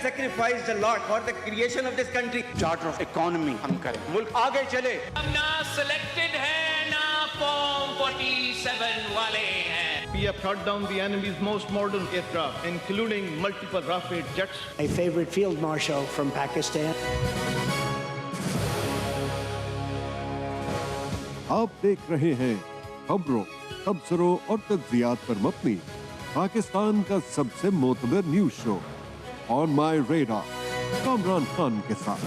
sacrificed a lot for the creation of this country. Charter of economy ہم کریں, ملک آگے چلے. ہم نہ سلیکٹڈ ہیں نہ فارم 47 والے ہیں. We have shot down the enemy's most modern aircraft, including multiple Rafale jets. A favorite field marshal from Pakistan. آپ دیکھ رہے ہیں خبروں، تبصروں اور تجزیات پر مبنی پاکستان کا سب سے معتبر نیوز شو آن مائی ریڈار کامران خان کے ساتھ.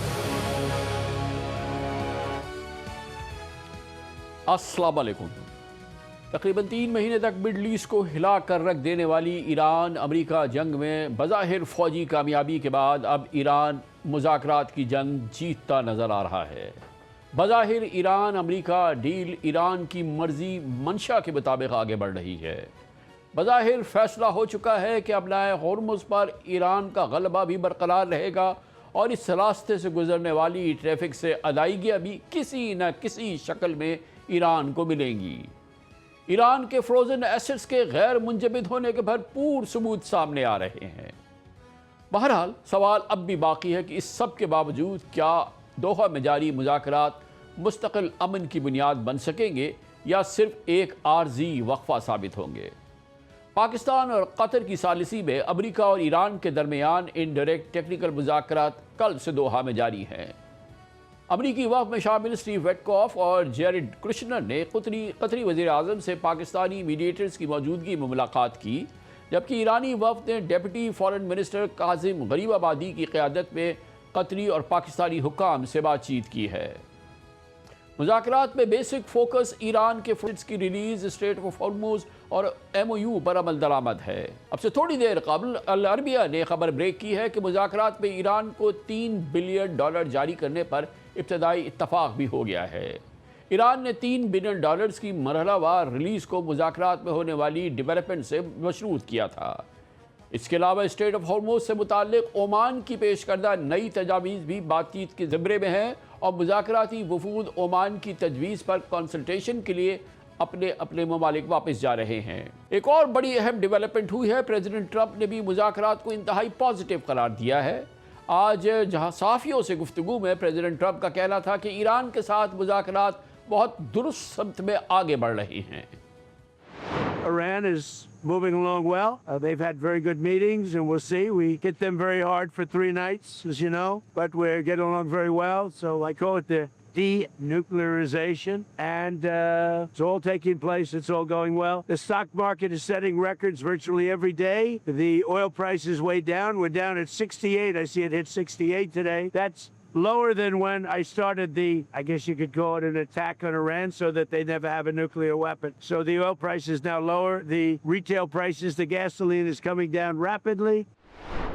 السلام علیکم. تقریباً 3 مہینے تک مڈل ایسٹ کو ہلا کر رکھ دینے والی ایران امریکہ جنگ میں بظاہر فوجی کامیابی کے بعد اب ایران مذاکرات کی جنگ جیتتا نظر آ رہا ہے. بظاہر ایران امریکہ ڈیل ایران کی مرضی منشا کے مطابق آگے بڑھ رہی ہے. بظاہر فیصلہ ہو چکا ہے کہ ابنائے ہرمز پر ایران کا غلبہ بھی برقرار رہے گا اور اس راستے سے گزرنے والی ٹریفک سے ادائیگیاں بھی کسی نہ کسی شکل میں ایران کو ملیں گی. ایران کے فروزن ایسٹس کے غیر منجمد ہونے کے بھرپور ثبوت سامنے آ رہے ہیں. بہرحال سوال اب بھی باقی ہے کہ اس سب کے باوجود کیا دوحہ میں جاری مذاکرات مستقل امن کی بنیاد بن سکیں گے یا صرف ایک عارضی وقفہ ثابت ہوں گے. پاکستان اور قطر کی ثالثی میں امریکہ اور ایران کے درمیان انڈائریکٹ ٹیکنیکل مذاکرات کل سے دوحہ میں جاری ہیں. امریکی وفد میں شامل اسٹیو ویٹکوف اور جیرڈ کرشنر نے قطری وزیر اعظم سے پاکستانی میڈیٹرز کی موجودگی میں ملاقات کی، جبکہ ایرانی وفد نے ڈیپٹی فارن منسٹر کاظم غریب آبادی کی قیادت میں قطری اور پاکستانی حکام سے بات چیت کی ہے. مذاکرات میں بیسک فوکس ایران کے فوجز کی ریلیز، اسٹریٹ آف ہرمز اور MOU پر عمل درآمد ہے. اب سے تھوڑی دیر قبل العربیہ نے خبر بریک کی ہے کہ مذاکرات میں ایران کو $3 بلین جاری کرنے پر ابتدائی اتفاق بھی ہو گیا ہے. ایران نے $3 بلین کی مرحلہ وار ریلیز کو مذاکرات میں ہونے والی ڈیولپمنٹ سے مشروط کیا تھا. اس کے علاوہ اسٹریٹ آف ہرمز سے متعلق عمان کی پیش کردہ نئی تجاویز بھی بات چیت کے زمرے میں ہیں اور مذاکراتی وفود عمان کی تجویز پر کنسلٹیشن کے لیے اپنے ممالک واپس جا رہے ہیں. ایک اور بڑی اہم ڈیولپمنٹ ہوئی ہے. پریزیڈنٹ ٹرمپ نے بھی مذاکرات کو انتہائی پازیٹیو قرار دیا ہے. آج جہاں صحافیوں سے گفتگو میں پریزیڈنٹ ٹرمپ کا کہنا تھا کہ ایران کے ساتھ مذاکرات بہت درست سمت میں آگے بڑھ رہی ہیں. Iran is moving along well. They've had very good meetings, and we'll see. We hit them very hard for 3 nights, as you know, but we're getting along very well. So I call it the denuclearization, and it's all taking place. It's all going well. The stock market is setting records virtually every day. The oil price is way down. We're down at 68. I see it hit 68 today. That's lower than when I started I guess you could call it an attack on Iran so that they never have a nuclear weapon. So the oil price is now lower. The retail prices, the gasoline is coming down rapidly.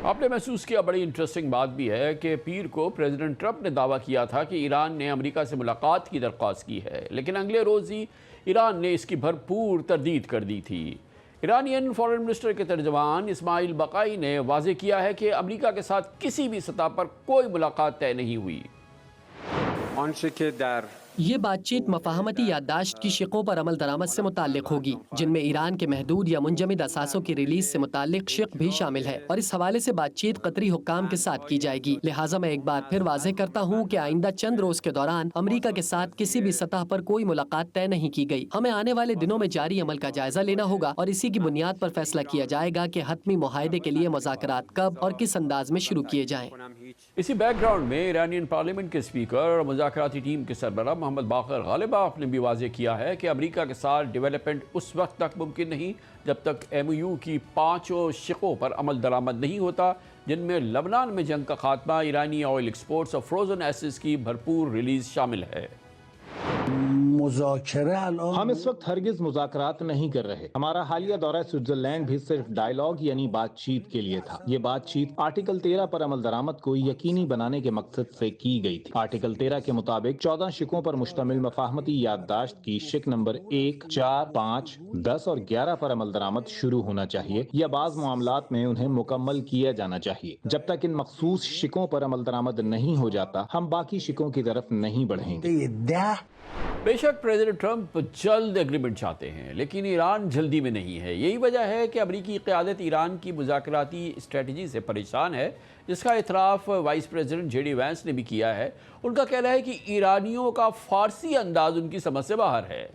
آپ نے محسوس کیا بڑی interesting بات بھی ہے کہ پیر کو پریزیڈنٹ ٹرمپ نے دعویٰ کیا تھا کہ ایران نے امریکہ سے ملاقات کی درخواست کی ہے، لیکن اگلے روز ہی ایران نے اس کی بھرپور تردید کر دی تھی. ایرانین فارن منسٹر کے ترجمان اسماعیل بقائی نے واضح کیا ہے کہ امریکہ کے ساتھ کسی بھی سطح پر کوئی ملاقات طے نہیں ہوئی. یہ بات چیت مفاہمتی یادداشت کی شقوں پر عمل درآمد سے متعلق ہوگی، جن میں ایران کے محدود یا منجمد اثاثوں کی ریلیز سے متعلق شق بھی شامل ہے، اور اس حوالے سے بات چیت قطری حکام کے ساتھ کی جائے گی. لہٰذا میں ایک بار پھر واضح کرتا ہوں کہ آئندہ چند روز کے دوران امریکہ کے ساتھ کسی بھی سطح پر کوئی ملاقات طے نہیں کی گئی. ہمیں آنے والے دنوں میں جاری عمل کا جائزہ لینا ہوگا اور اسی کی بنیاد پر فیصلہ کیا جائے گا کہ حتمی معاہدے کے لیے مذاکرات کب اور کس انداز میں شروع کیے جائیں. اسی بیک گراؤنڈ میں ایرانین پارلیمنٹ کے اسپیکر اور مذاکراتی ٹیم کے سربراہ محمد باقر غالباف نے بھی واضح کیا ہے کہ امریکہ کے ساتھ ڈیولپمنٹ اس وقت تک ممکن نہیں جب تک MOU کی 5 شقوں پر عمل درآمد نہیں ہوتا، جن میں لبنان میں جنگ کا خاتمہ، ایرانی آئل ایکسپورٹس اور فروزن ایسز کی بھرپور ریلیز شامل ہے. ہم اس وقت ہرگز مذاکرات نہیں کر رہے. ہمارا حالیہ دورہ سوئٹزرلینڈ بھی صرف ڈائیلاگ یعنی بات چیت کے لیے تھا. یہ بات چیت آرٹیکل 13 پر عمل درآمد کو یقینی بنانے کے مقصد سے کی گئی تھی. آرٹیکل 13 کے مطابق 14 شقوں پر مشتمل مفاہمتی یادداشت کی شق نمبر 1، 4، 5، 10 اور 11 پر عمل درآمد شروع ہونا چاہیے یا بعض معاملات میں انہیں مکمل کیا جانا چاہیے. جب تک ان مخصوص شقوں پر عمل درآمد نہیں ہو جاتا، ہم باقی شقوں کی طرف نہیں بڑھیں گے. بے شک پریزیڈنٹ ٹرمپ جلد ایگریمنٹ چاہتے ہیں، لیکن ایران جلدی میں نہیں ہے۔ یہی وجہ ہے کہ امریکی قیادت ایران کی مذاکراتی اسٹریٹجی سے پریشان ہے، جس کا اعتراف vice president J D Vance نے بھی کیا ہے۔ ان کا کہنا ہے کہ ایرانیوں کا فارسی انداز ان کی سمجھ سے باہر ہے۔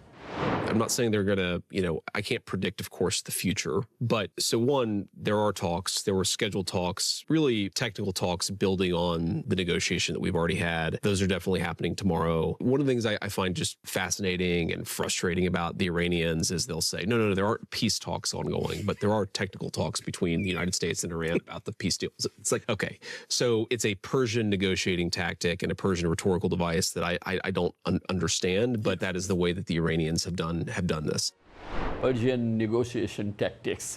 I'm not saying they're going to, I can't predict, of course, the future. But so one, there are talks, there were scheduled talks, really technical talks building on the negotiation that we've already had. Those are definitely happening tomorrow. One of the things I find just fascinating and frustrating about the Iranians is they'll say, no, there aren't peace talks ongoing, but there are technical talks between the United States and Iran about the peace deal. It's like, okay, so it's a Persian negotiating tactic and a Persian rhetorical device that I don't understand, but that is the way that the Iranians have done this. Persian negotiation tactics.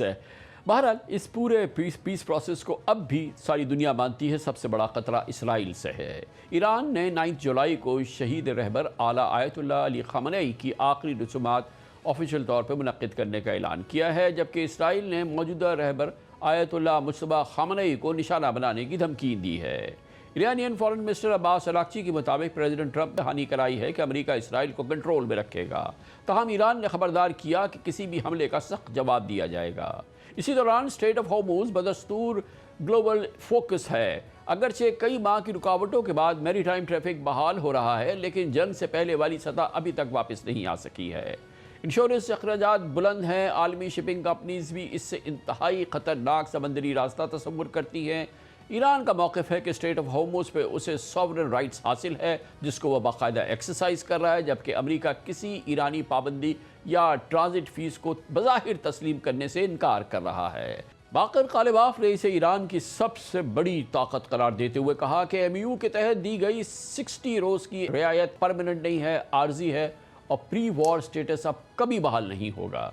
بہرحال اس پورے peace process کو اب بھی ساری دنیا مانتی ہے سب سے بڑا خطرہ اسرائیل سے ہے۔ ایران نے 9 جولائی کو شہید رہبر اعلیٰ آیت اللہ علی خامنئی کی آخری رسومات آفیشیل طور پر منعقد کرنے کا اعلان کیا ہے، جبکہ اسرائیل نے موجودہ رہبر آیت اللہ مجتبی خامنئی کو نشانہ بنانے کی دھمکی دی ہے۔ ایرانین فارن منسٹر عباس اراغچی کے مطابق پریزیڈنٹ ٹرمپ نے حامی کرائی ہے کہ امریکہ اسرائیل کو کنٹرول میں رکھے گا، تاہم ایران نے خبردار کیا کہ کسی بھی حملے کا سخت جواب دیا جائے گا۔ اسی دوران اسٹریٹ آف ہارموز بدستور گلوبل فوکس ہے۔ اگرچہ کئی ماہ کی رکاوٹوں کے بعد میری ٹائم ٹریفک بحال ہو رہا ہے، لیکن جنگ سے پہلے والی سطح ابھی تک واپس نہیں آ سکی ہے۔ انشورنس اخراجات بلند ہیں، عالمی شپنگ کمپنیز بھی اس سے انتہائی خطرناک سمندری راستہ تصور کرتی ہیں۔ ایران کا موقف ہے کہ اسٹریٹ آف ہارموز پہ اسے سوورن رائٹس حاصل ہے، جس کو وہ باقاعدہ ایکسرسائز کر رہا ہے، جبکہ امریکہ کسی ایرانی پابندی یا ٹرانزٹ فیس کو بظاہر تسلیم کرنے سے انکار کر رہا ہے۔ باقر غالباف نے اسے ایران کی سب سے بڑی طاقت قرار دیتے ہوئے کہا کہ ایم یو کے تحت دی گئی 60 روز کی رعایت پرماننٹ نہیں ہے، عارضی ہے، اور پری وار سٹیٹس اب کبھی بحال نہیں ہوگا۔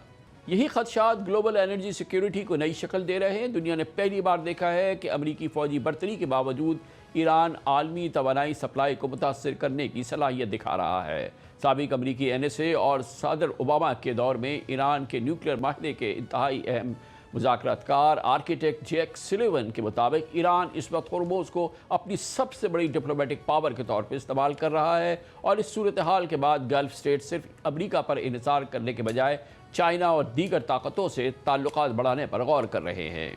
یہی خدشات گلوبل انرجی سیکیورٹی کو نئی شکل دے رہے ہیں۔ دنیا نے پہلی بار دیکھا ہے کہ امریکی فوجی برتری کے باوجود ایران عالمی توانائی سپلائی کو متاثر کرنے کی صلاحیت دکھا رہا ہے۔ سابق امریکی NSA اور صدر اوباما کے دور میں ایران کے نیوکلیئر معاہدے کے انتہائی اہم مذاکرات کار آرکیٹیکٹ جیک سلیون کے مطابق ایران اس وقت ہرموز کو اپنی سب سے بڑی ڈپلومیٹک پاور کے طور پر استعمال کر رہا ہے، اور اس صورتحال کے بعد گلف اسٹیٹ صرف امریکہ پر انحصار کرنے کے بجائے چائنا اور دیگر طاقتوں سے تعلقات بڑھانے پر غور کر رہے ہیں۔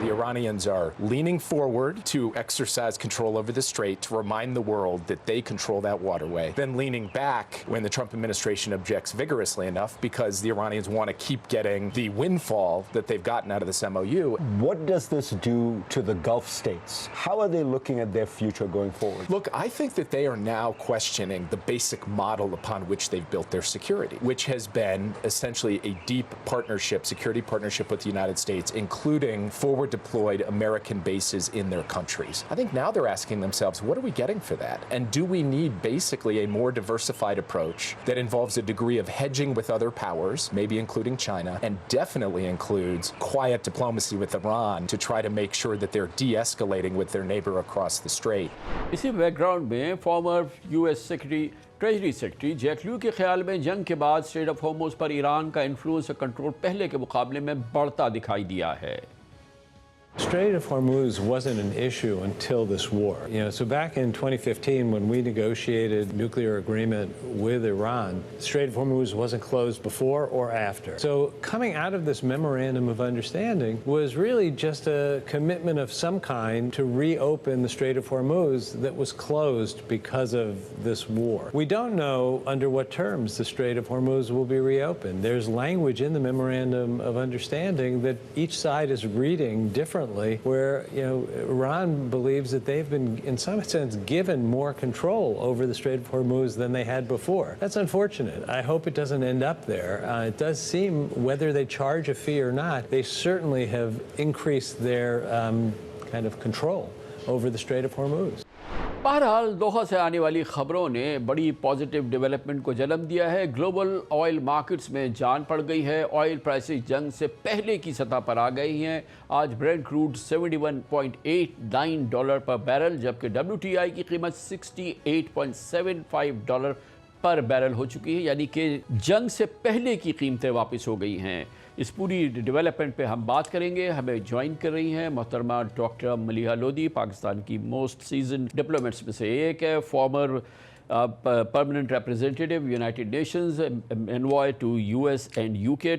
The Iranians are leaning forward to exercise control over the strait to remind the world that they control that waterway, then leaning back when the Trump administration objects vigorously enough because the Iranians want to keep getting the windfall that they've gotten out of this MOU. What does this do to the Gulf states? How are they looking at their future going forward? Look, I think that they are now questioning the basic model upon which they've built their security, which has been essentially a deep partnership, security partnership with the United States, including forward deployed American bases in their countries. I think now they're asking themselves, what are we getting for that? And do we need basically a more diversified approach that involves a degree of hedging with other powers, maybe including China, and definitely includes quiet diplomacy with Iran to try to make sure that they're de-escalating with their neighbor across the strait. اسی background میں former US treasury secretary Jack Lew کے خیال میں جنگ کے بعد strait of Hormuz پر Iran کا انفلوئنس اور کنٹرول پہلے کے مقابلے میں بڑھتا دکھائی دیا ہے۔ Strait of Hormuz wasn't an issue until this war. So back in 2015, when we negotiated nuclear agreement with Iran, Strait of Hormuz wasn't closed before or after. So coming out of this memorandum of understanding was really just a commitment of some kind to reopen the Strait of Hormuz that was closed because of this war. We don't know under what terms the Strait of Hormuz will be reopened. There's language in the memorandum of understanding that each side is reading differently, where Iran believes that they've been in some sense given more control over the Strait of Hormuz than they had before. That's unfortunate. I hope it doesn't end up there. It does seem, whether they charge a fee or not, they certainly have increased their kind of control over the Strait of Hormuz. بہرحال Doha سے آنے والی خبروں نے بڑی positive development کو جنم دیا ہے۔ گلوبل آئل مارکیٹس میں جان پڑ گئی ہے، آئل پرائسز جنگ سے پہلے کی سطح پر آ گئی ہیں۔ آج برینٹ کروڈ $71.89 پر بیرل، جبکہ WTI کی قیمت $68.75 پر بیرل ہو چکی ہے، یعنی کہ جنگ سے پہلے کی قیمتیں واپس ہو گئی ہیں۔ اس پوری ڈیولپمنٹ پہ ہم بات کریں گے۔ ہمیں جوائن کر رہی ہیں محترمہ ڈاکٹر ملیحہ لودھی، پاکستان کی موسٹ سیزن ڈپلومیٹس میں سے ایک ہے، farmer permanent representative United Nations envoy to US and UK.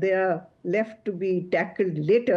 They are left to be tackled later,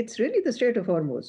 it's really the Strait of Hormuz.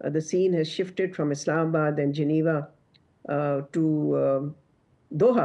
the scene has shifted from Islamabad and Geneva to Doha,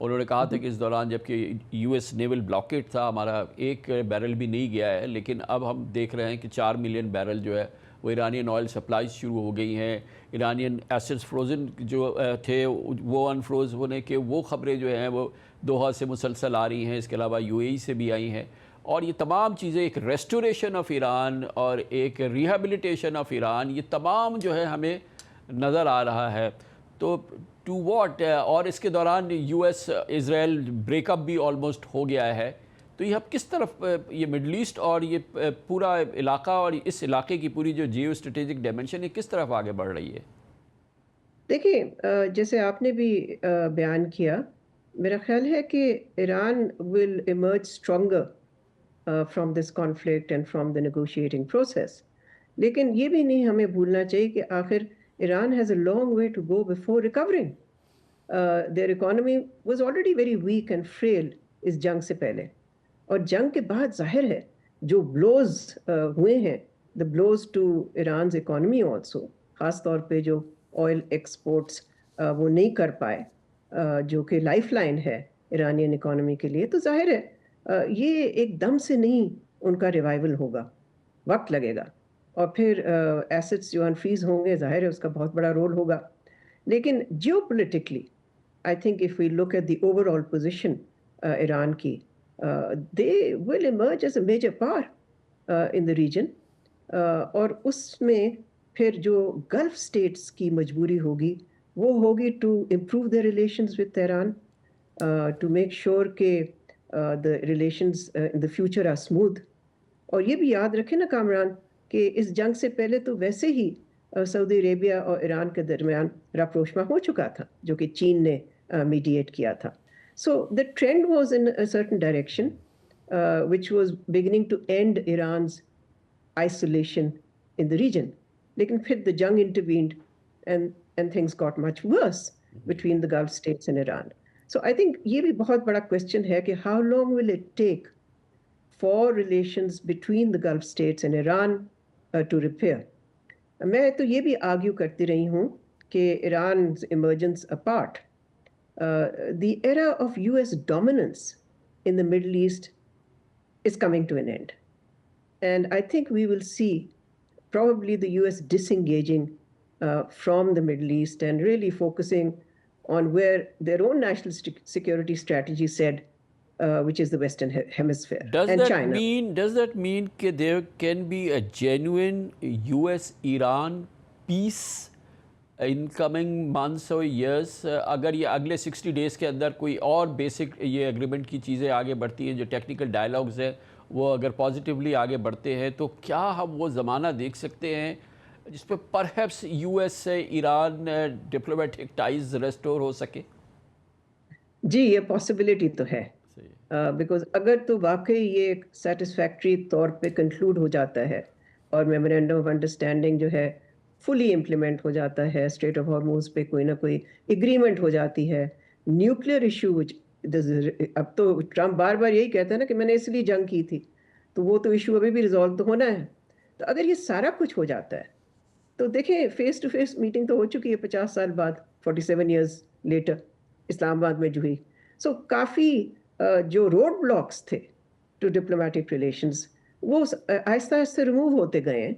انہوں نے کہا تھا کہ اس دوران جب کہ U S naval blockade تھا ہمارا ایک بیرل بھی نہیں گیا ہے، لیکن اب ہم دیکھ رہے ہیں کہ 4 ملین بیرل جو ہے وہ ایرانین آئل سپلائز شروع ہو گئی ہیں. ایرانین ایسڈز فروزن جو تھے وہ انفروز ہونے کے وہ خبریں جو ہیں وہ دوحہ سے مسلسل آ رہی ہیں، اس کے علاوہ یو اے ای سے بھی آئی ہیں. اور یہ تمام چیزیں ایک ریسٹوریشن آف ایران اور ایک ریہیبلیٹیشن آف ایران، یہ تمام جو ہے ہمیں نظر آ رہا ہے. تو ٹو واٹ، اور اس کے دوران یو ایس اسرائیل بریک اپ بھی آلموسٹ ہو گیا ہے. تو یہ اب کس طرف یہ مڈل ایسٹ اور یہ پورا علاقہ اور اس علاقے کی پوری جو جیو اسٹریٹجک ڈائمنشن ہے کس طرف آگے بڑھ رہی ہے؟ دیکھیں، جیسے آپ نے بھی بیان کیا، میرا خیال ہے کہ Iran will emerge stronger from this conflict and from the negotiating process. لیکن یہ بھی نہیں ہمیں بھولنا چاہیے کہ آخر Iran has a long way to go before recovering. Their economy was already very weak and frail اس جنگ سے پہلے، اور جنگ کے بعد ظاہر ہے جو بلوز ہوئے ہیں، دا بلوز ٹو ایرانز اکانومی آلسو، خاص طور پہ جو آئل ایکسپورٹس وہ نہیں کر پائے، جو کہ لائف لائن ہے ایرانین اکانومی کے لیے. تو ظاہر ہے یہ ایک دم سے نہیں ان کا ریوائول ہوگا، وقت لگے گا. اور پھر ایسٹس جو انفریز ہوں گے، ظاہر ہے اس کا بہت بڑا رول ہوگا. لیکن geopolitically I think if we look at the overall position Iran کی، they will emerge as a major power in the region. اور اس میں پھر جو گلف اسٹیٹس کی مجبوری ہوگی وہ ہوگی to improve their relations with Tehran, to make sure کہ the relations in the future are smooth. اور یہ بھی یاد رکھیں نا کامران کہ اس جنگ سے پہلے تو ویسے ہی سعودی عربیہ اور ایران کے درمیان راپروشما ہو چکا تھا، جو کہ چین نے میڈیٹ کیا تھا. So the trend was in a certain direction, which was beginning to end Iran's isolation in the region. Lekin phir the jung intervened and things got much worse between the Gulf states and Iran. So I think ye bhi bahut bada question hai ki how long will it take for relations between the Gulf states and Iran to repair. Main to ye bhi argue karti rahi hu ki Iran's emergence apart, the era of US dominance in the Middle East is coming to an end. And I think we will see probably the US disengaging from the Middle East and really focusing on where their own national security strategy said, which is the Western Hemisphere and China. Does that mean that there can be a genuine US-Iran peace in coming months or years؟ اگر یہ اگلے 60 days کے اندر کوئی اور basic یہ agreement کی چیزیں آگے بڑھتی ہیں، جو ٹیکنیکل ڈائلاگز ہیں وہ اگر پازیٹیولی آگے بڑھتے ہیں، تو کیا ہم وہ زمانہ دیکھ سکتے ہیں جس پہ پرہیپس یو ایس سے ایران ڈپلومیٹک ٹائز ریسٹور ہو سکے؟ جی، یہ پاسبلٹی تو ہے، بیکاز اگر تو واقعی یہ سیٹسفیکٹری طور پہ کنکلوڈ ہو جاتا ہے اور میمورینڈم آف انڈرسٹینڈنگ جو ہے فلی امپلیمنٹ ہو جاتا ہے، اسٹریٹ آف ہارموز پہ کوئی نہ کوئی اگریمنٹ ہو جاتی ہے، نیوکلیئر ایشو، اب تو ٹرمپ بار بار یہی کہتا ہے نا کہ میں نے اس لیے جنگ کی تھی، تو وہ تو ایشو ابھی بھی ریزالو تو ہونا ہے. تو اگر یہ سارا کچھ ہو جاتا ہے تو دیکھیں فیس ٹو فیس میٹنگ تو ہو چکی ہے 50 سال بعد، 47 ایئرز لیٹر اسلام آباد میں جو ہوئی. سو کافی جو روڈ بلاکس تھے ٹو ڈپلومیٹک ریلیشنز وہ آہستہ آہستہ ریموو ہوتے گئے ہیں.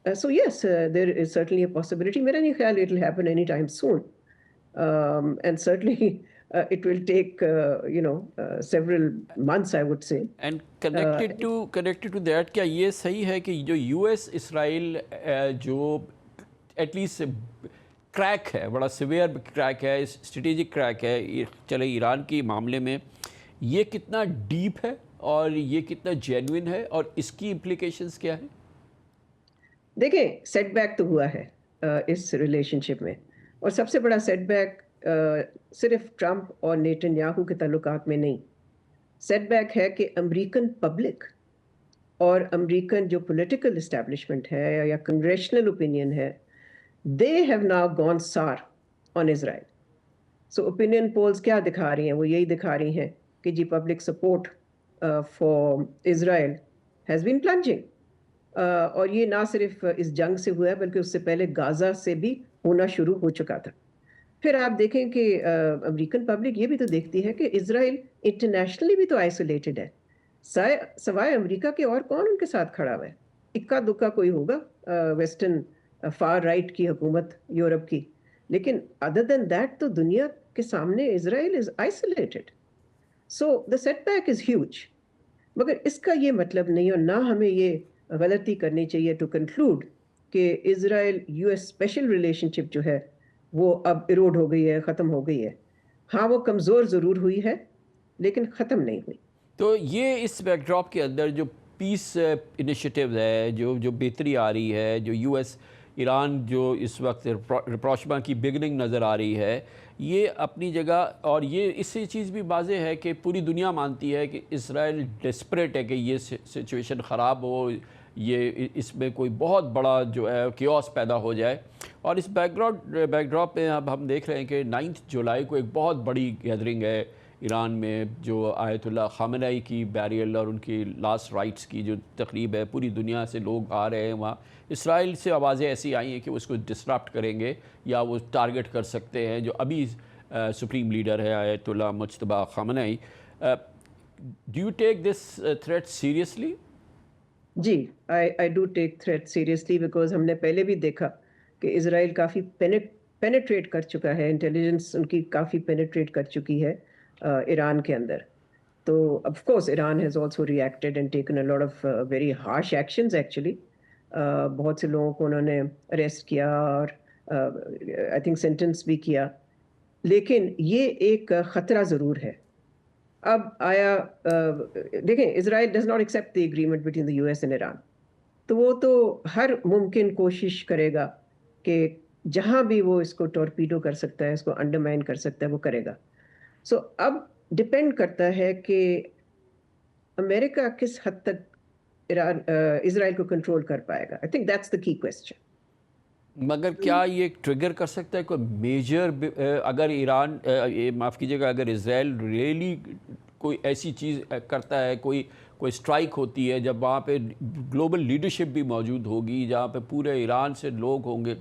So yes, there is certainly a possibility. میرا نہیں خیال it will happen anytime soon, and certainly it will take several months, I would say. And connected to that, کیا یہ صحیح ہے کہ جو یو ایس اسرائیل جو ایٹ لیسٹ کریک ہے، بڑا سیویئر کریک ہے، اسٹریٹجک کریک ہے چلے ایران کے معاملے میں، یہ کتنا ڈیپ ہے اور یہ کتنا جینوئن ہے اور اس کی امپلیکیشنز کیا ہیں؟ دیکھیں، سیٹ بیک تو ہوا ہے اس ریلیشن شپ میں، اور سب سے بڑا سیٹ بیک صرف ٹرمپ اور نیتن یاہو کے تعلقات میں نہیں، سیٹ بیک ہے کہ امریکن پبلک اور امریکن جو پولیٹیکل اسٹیبلشمنٹ ہے یا کنگریشنل اوپینین ہے، دے ہیو ناؤ گون سار آن اسرائیل. سو اوپینین پولز کیا دکھا رہی ہیں؟ وہ یہی دکھا رہی ہیں کہ جی public support for Israel has been plunging. اور یہ نہ صرف اس جنگ سے ہوا ہے بلکہ اس سے پہلے غازہ سے بھی ہونا شروع ہو چکا تھا. پھر آپ دیکھیں کہ امریکن پبلک یہ بھی تو دیکھتی ہے کہ اسرائیل انٹرنیشنلی بھی تو آئسولیٹڈ ہے. سوائے امریکہ کے اور کون ان کے ساتھ کھڑا ہوا ہے؟ اکا دکا کوئی ہوگا ویسٹرن فار رائٹ کی حکومت یورپ کی، لیکن ادر دین دیٹ تو دنیا کے سامنے Israel is isolated. So the setback is huge. مگر اس کا یہ مطلب نہیں، اور نہ ہمیں یہ غلطی کرنی چاہیے ٹو کنکلوڈ کہ اسرائیل یو ایس اسپیشل ریلیشن شپ جو ہے وہ اب ایروڈ ہو گئی ہے، ختم ہو گئی ہے. ہاں وہ کمزور ضرور ہوئی ہے لیکن ختم نہیں ہوئی. تو یہ اس بیک ڈراپ کے اندر جو پیس انیشیٹیو ہے، جو بہتری آ رہی ہے، جو یو ایس ایران جو اس وقت رپروچما کی بگننگ نظر آ رہی ہے، یہ اپنی جگہ، اور یہ اس سے چیز بھی واضح ہے کہ پوری دنیا مانتی ہے کہ اسرائیل ڈسپریٹ ہے کہ یہ سچویشن خراب ہو، یہ اس میں کوئی بہت بڑا جو ہے کیوس پیدا ہو جائے. اور اس بیک ڈراپ میں اب ہم دیکھ رہے ہیں کہ 9 جولائی کو ایک بہت بڑی گیدرنگ ہے ایران میں، جو آیت اللہ خامنہئی کی بیریل اور ان کی لاسٹ رائٹس کی جو تقریب ہے. پوری دنیا سے لوگ آ رہے ہیں وہاں. اسرائیل سے آوازیں ایسی آئی ہیں کہ وہ اس کو ڈسرپٹ کریں گے یا وہ ٹارگٹ کر سکتے ہیں جو ابھی سپریم لیڈر ہے Ayatollah Mojtaba Khamenei. Do you take this threat seriously? جی، I do take threat seriously because ہم نے پہلے بھی دیکھا کہ اسرائیل کافی پینیٹریٹ کر چکا ہے، انٹیلیجنس ان کی کافی پینیٹریٹ کر چکی ہے ایران کے اندر. تو of course Iran has also reacted and taken a lot of very harsh actions actually. بہت سے لوگوں کو انہوں نے اریسٹ کیا اور آئی تھنک سینٹنس بھی کیا. لیکن یہ ایک خطرہ ضرور ہے. اب آیا دیکھیں، Israel does not accept the agreement between the U S and Iran, تو وہ تو ہر ممکن کوشش کرے گا کہ جہاں بھی وہ اس کو ٹورپیڈو کر سکتا ہے، اس کو انڈرمائن کر سکتا ہے، وہ کرے گا. سو اب ڈپینڈ کرتا ہے کہ امریکہ کس حد تک اسرائیل کو کنٹرول کر پائے گا. آئی تھنک دیٹس دا کی کویسچن. مگر کیا یہ ٹریگر کر سکتا ہے کوئی میجر، اگر ایران معاف کیجیے گا، اگر اسرائیل ریئلی کوئی ایسی چیز کرتا ہے، کوئی اسٹرائک ہوتی ہے جب وہاں پہ گلوبل لیڈرشپ بھی موجود ہوگی، جہاں پہ پورے ایران سے لوگ ہوں گے،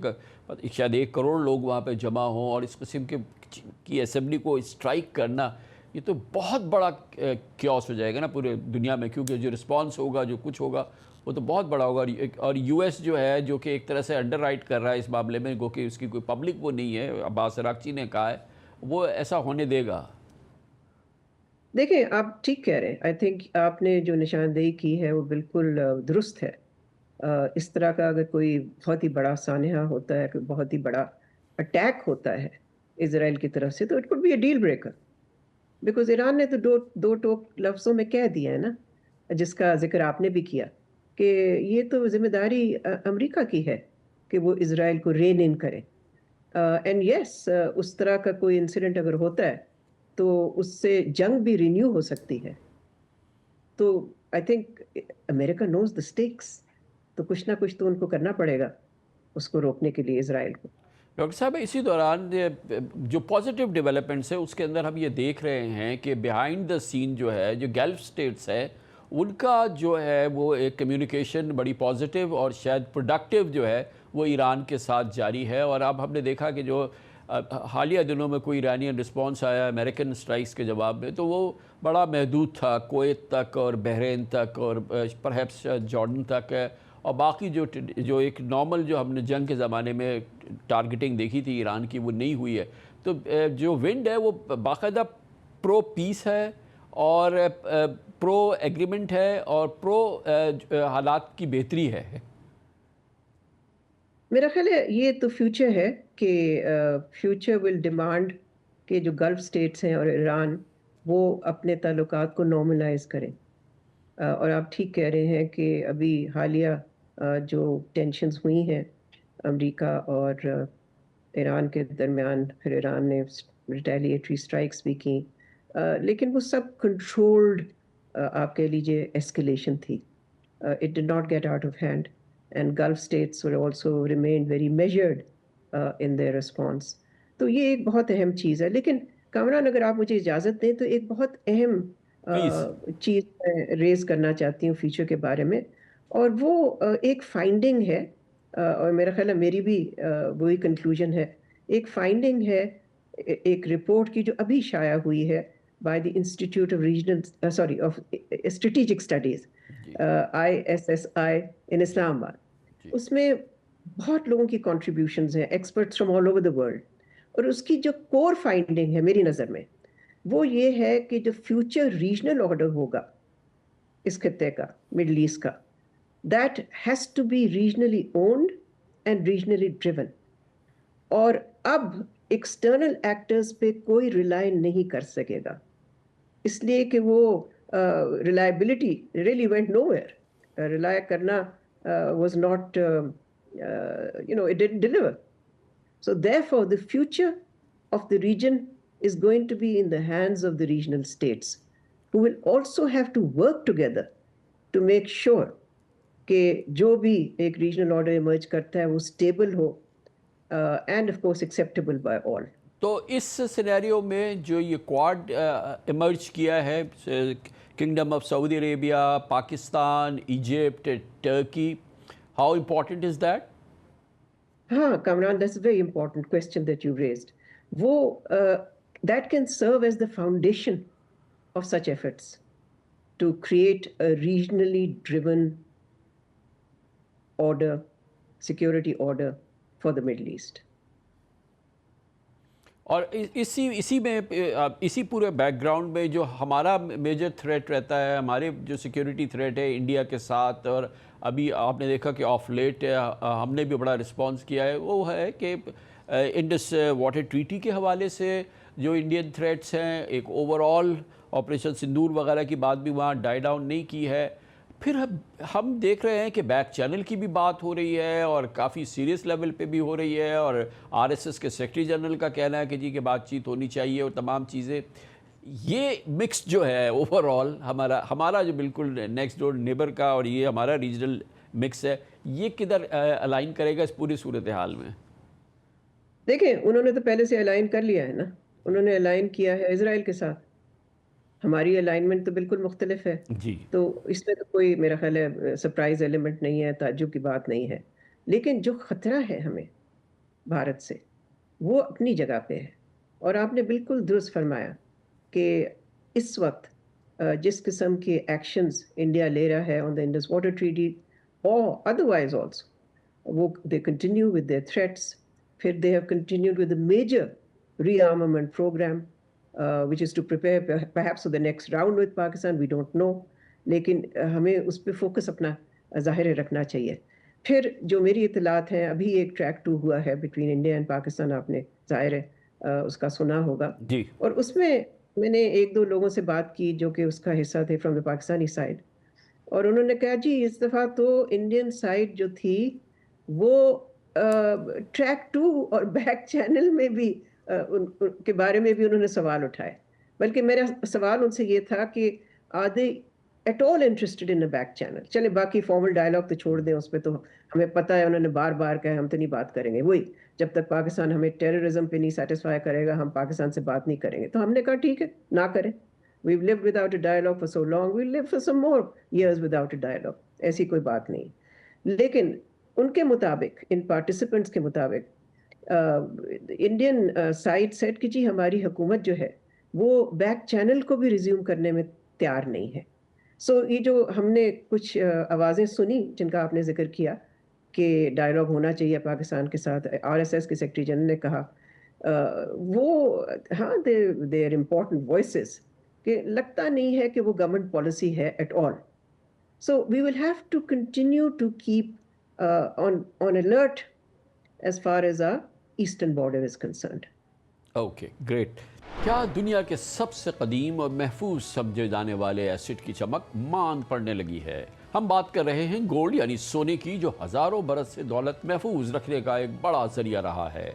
شاید 1 کروڑ لوگ وہاں پہ جمع ہوں، اور اس قسم کی اسمبلی کو اسٹرائک کرنا، یہ تو بہت بڑا کیوس ہو جائے گا نا پورے دنیا میں، کیونکہ جو رسپانس ہوگا، جو کچھ ہوگا، وہ تو بہت بڑا ہوگا. اور یو ایس جو ہے، جو کہ ایک طرح سے انڈر رائٹ کر رہا ہے اس معاملے میں، گو کہ اس کی کوئی پبلک وہ نہیں ہے، عباس عراقچی نے کہا ہے، وہ ایسا ہونے دے گا. دیکھیں، آپ ٹھیک کہہ رہے ہیں. آئی تھنک آپ نے جو نشاندہی کی ہے وہ بالکل درست ہے. اس طرح کا اگر کوئی بہت ہی بڑا سانحہ ہوتا ہے، کوئی بہت ہی بڑا اٹیک ہوتا ہے اسرائیل کی طرف سے، تو it could be a deal breaker. Because Iran نے تو دو ٹوک لفظوں میں کہہ دیا ہے نا، جس کا ذکر آپ نے بھی کیا، کہ یہ تو ذمہ داری امریکہ کی ہے کہ وہ اسرائیل کو رین ان کرے. اینڈ یس، اس طرح کا کوئی انسیڈنٹ اگر ہوتا ہے تو اس سے جنگ بھی رینیو ہو سکتی ہے. تو I think America nose the stacks, تو کچھ نہ کچھ تو ان کو کرنا پڑے گا اس کو روکنے کے لیے اسرائیل کو. ڈاکٹر صاحب، اسی دوران جو پازیٹیو ڈیولپمنٹس ہے اس کے اندر ہم یہ دیکھ رہے ہیں کہ بیہائنڈ دا سین جو ہے، جو گلف سٹیٹس ہے، ان کا جو ہے وہ ایک کمیونیکیشن بڑی پازیٹیو اور شاید پروڈکٹیو جو ہے وہ ایران کے ساتھ جاری ہے. اور اب ہم نے دیکھا کہ جو حالیہ دنوں میں کوئی ایرانین رسپانس آیا امریکن اسٹرائکس کے جواب میں، تو وہ بڑا محدود تھا، کویت تک اور بحرین تک اور پرہیپس جارڈن تک ہے. اور باقی جو ایک نارمل جو ہم نے جنگ کے زمانے میں ٹارگٹنگ دیکھی تھی ایران کی، وہ نہیں ہوئی ہے. تو جو ونڈ ہے وہ باقاعدہ پرو پیس ہے اور پرو ایگریمنٹ ہے اور پرو حالات کی بہتری ہے. میرا خیال ہے یہ تو فیوچر ہے کہ فیوچر ول ڈیمانڈ کہ جو گلف سٹیٹس ہیں اور ایران وہ اپنے تعلقات کو نارملائز کریں. اور آپ ٹھیک کہہ رہے ہیں کہ ابھی حالیہ جو ٹینشنز ہوئی ہیں امریکہ اور ایران کے درمیان، پھر ایران نے ریٹیلیٹری اسٹرائکس بھی کی، لیکن وہ سب کنٹرولڈ آپ کہہ لیجیے ایسکیلیشن تھی. It did not get out of hand and Gulf states will also remain very measured in their response. تو یہ ایک بہت اہم چیز ہے. لیکن کامران، اگر آپ مجھے اجازت دیں تو ایک بہت اہم چیز میں ریز کرنا چاہتی ہوں فیوچر کے بارے میں، اور وہ ایک فائنڈنگ ہے، اور میرا خیال ہے میری بھی وہی کنکلوژن ہے. ایک فائنڈنگ ہے ایک رپورٹ کی جو ابھی شائع ہوئی ہے by the institute of strategic studies ISSI ان اسلام آباد, اس میں بہت لوگوں کی کنٹریبیوشنز ہیں, experts from all over the world, اور اس کی جو کور فائنڈنگ ہے میری نظر میں وہ یہ ہے کہ جو فیوچر ریجنل آرڈر ہوگا اس خطے کا, مڈل ایسٹ کا, that has to be regionally owned and regionally driven. اور اب ایکسٹرنل ایکٹرز پہ کوئی ریلائی نہیں کر سکے گا, اس لیے کہ وہ reliability really went nowhere. Rely کرنا was not it didn't deliver. So therefore the future of the region is going to be in the hands of the regional states, who will also have to work together to make sure کہ جو بھی ایک regional order emerge کرتا ہے وہ stable who and of course acceptable by all. تو اس scenario میں جو یہ کواد ایمرج کیا ہے, kingdom of Saudi Arabia, Pakistan, Egypt, Turkey, how important is that? ہاں Kamran, that's a very important question that you raised. وہ that can serve as the foundation of such efforts to create a regionally driven order, security order for the Middle East. اور اسی پورے back ground میں جو ہمارا major threat رہتا ہے, ہمارے جو سیکیورٹی تھریٹ ہے انڈیا کے ساتھ, اور ابھی آپ نے دیکھا کہ آف لیٹ ہم نے بھی بڑا رسپانس کیا ہے, وہ ہے کہ انڈس واٹر ٹریٹی کے حوالے سے جو انڈین تھریٹس ہیں, ایک اوور آل آپریشن سندور وغیرہ کی بات بھی وہاں ڈائی ڈاؤن نہیں کی ہے. پھر ہم دیکھ رہے ہیں کہ بیک چینل کی بھی بات ہو رہی ہے اور کافی سیریس لیول پہ بھی ہو رہی ہے, اور RSS کے سیکرٹری جنرل کا کہنا ہے کہ جی کہ بات چیت ہونی چاہیے اور تمام چیزیں. یہ مکس جو ہے اوور آل ہمارا جو بالکل نیکسٹ ڈور نیبر کا اور یہ ہمارا ریجنل مکس ہے, یہ کدھر الائن کرے گا اس پوری صورتحال میں؟ دیکھیں انہوں نے تو پہلے سے الائن کر لیا ہے نا, انہوں نے الائن کیا ہے اسرائیل کے ساتھ. ہماری الائنمنٹ تو بالکل مختلف ہے جی, تو اس میں تو کوئی میرا خیال ہے سرپرائز ایلیمنٹ نہیں ہے, تعجب کی بات نہیں ہے. لیکن جو خطرہ ہے ہمیں بھارت سے وہ اپنی جگہ پہ ہے, اور آپ نے بالکل درست فرمایا کہ اس وقت جس قسم کے ایکشنز انڈیا لے رہا ہے on the Indus water treaty اور ادروائز آلسو, وہ they continue with their threats. پھر they have continued with a major rearmament programme which is to prepare perhaps for the next round with Pakistan, we don't know. لیکن ہمیں اس پہ focus اپنا ظاہر رکھنا چاہیے. پھر جو میری اطلاعات ہیں, ابھی ایک ٹریک 2 ہوا ہے بٹوین انڈیا اینڈ پاکستان, آپ نے ظاہر ہے اس کا سنا ہوگا جی, اور اس میں نے 1-2 لوگوں سے بات کی جو کہ اس کا حصہ تھے فرام دا پاکستانی سائڈ, اور انہوں نے کہا جی اس دفعہ تو انڈین سائڈ جو تھی وہ ٹریک 2 اور بیک چینل میں بھی ان کے بارے میں بھی انہوں نے سوال اٹھائے. بلکہ میرا سوال ان سے یہ تھا کہ are they at all interested in a back channel. چلے باقی فارمل ڈائلاگ تو چھوڑ دیں, اس پہ تو ہمیں پتہ ہے انہوں نے بار بار کہا ہم تو نہیں بات کریں گے, وہی جب تک پاکستان ہمیں ٹیررزم پہ نہیں سیٹسفائی کرے گا ہم پاکستان سے بات نہیں کریں گے. تو ہم نے کہا ٹھیک ہے نہ کریں, we've lived without a dialogue for so long, we'll live for some more years without a dialogue. ایسی کوئی بات نہیں. لیکن ان کے مطابق, ان پارٹیسپنٹس کے مطابق, انڈین سائڈ سیٹ کہ جی ہماری حکومت جو ہے وہ بیک چینل کو بھی ریزیوم کرنے میں تیار نہیں ہے. سو یہ جو ہم نے کچھ آوازیں سنی جن کا آپ نے ذکر کیا کہ ڈائلاگ ہونا چاہیے پاکستان کے ساتھ, RSS کے سیکرٹری جنرل نے کہا, وہ ہاں دے آر امپورٹنٹ وائسز, کہ لگتا نہیں ہے کہ وہ گورنمنٹ پالیسی ہے at all. So we will have to continue to keep on alert as far as our eastern border is concerned. Okay great. کیا دنیا کے سب سے قدیم اور محفوظ سمجھے جانے والے ایسڈ کی چمک ماند پڑنے لگی ہے؟ ہم بات کر رہے ہیں گولڈ یعنی سونے کی, جو ہزاروں برس سے دولت محفوظ رکھنے کا ایک بڑا ذریعہ رہا ہے.